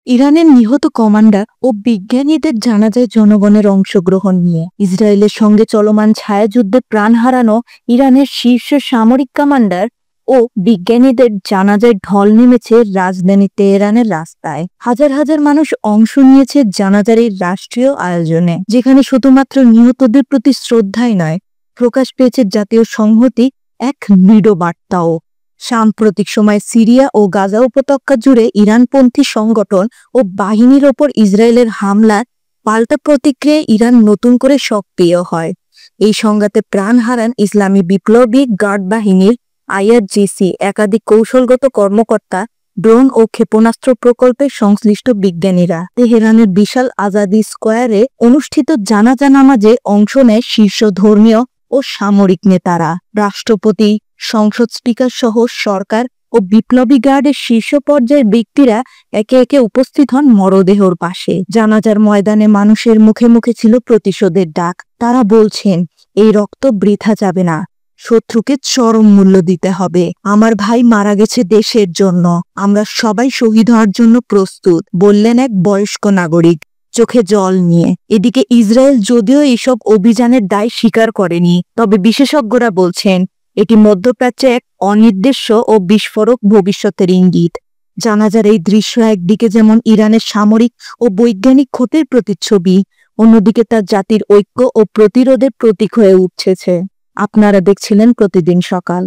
ইরানের নিহত কমান্ডার ও বিজ্ঞানীদের জানাজায় জনগণের অংশগ্রহণ নিয়ে ইসরায়েলের সঙ্গে চলমান ছায়াযুদ্ধে প্রাণ হারানো ইরানের শীর্ষ সামরিক কমান্ডার ও বিজ্ঞানীদের জানাজায় ঢল নেমেছে রাজধানী তেহরানের রাস্তায়। হাজার হাজার মানুষ অংশ নিয়েছে জানাজার এই রাষ্ট্রীয় আয়োজনে, যেখানে শুধুমাত্র নিহতদের প্রতি শ্রদ্ধাই নয়, প্রকাশ পেয়েছে জাতীয় সংহতি, এক দৃঢ় বার্তাও। সাম্প্রতিক সময় সিরিয়া ও গাজা উপত্যকা জুড়ে ইরানপন্থী সংগঠন ও বাহিনীর ওপর ইসরায়েলের হামলার পাল্টা প্রতিক্রিয়ায় ইরান নতুন করে সক্রিয় হয়। এই সংঘাতে প্রাণ হারান ইসলামী বিপ্লবী গার্ড বাহিনীর IRGC একাধিক কৌশলগত কর্মকর্তা, ড্রোন ও ক্ষেপণাস্ত্র প্রকল্পে সংশ্লিষ্ট বিজ্ঞানীরা। তেহরানের বিশাল আজাদি স্কোয়ারে অনুষ্ঠিত জানাজা নামাজে অংশ নেয় শীর্ষ ধর্মীয় ও সামরিক নেতারা। রাষ্ট্রপতি, সংসদ স্পিকার সহ সরকার ও বিপ্লবী গার্ডের শীর্ষ পর্যায়ের ব্যক্তিরা একে একে উপস্থিত হন মরদেহর পাশে। জানাজার ময়দানে মানুষের মুখে মুখে ছিল প্রতিশোধের ডাক। তারা বলছেন, এই রক্ত বৃথা যাবে না, শত্রুকে চরম মূল্য দিতে হবে। আমার ভাই মারা গেছে দেশের জন্য, আমরা সবাই শহীদ হওয়ার জন্য প্রস্তুত, বললেন এক বয়স্ক নাগরিক চোখে জল নিয়ে। এদিকে ইসরায়েল যদিও এসব অভিযানের দায় স্বীকার করেনি, তবে বিশেষজ্ঞরা বলছেন এটি মধ্যপ্রাচ্যে এক অনির্দেশ্য ও বিস্ফোরক ভবিষ্যতের ইঙ্গিত। জানাজার এই দৃশ্য একদিকে যেমন ইরানের সামরিক ও বৈজ্ঞানিক ক্ষতির প্রতিচ্ছবি, অন্যদিকে তার জাতির ঐক্য ও প্রতিরোধের প্রতীক হয়ে উঠছে। আপনারা দেখছিলেন প্রতিদিন সকাল।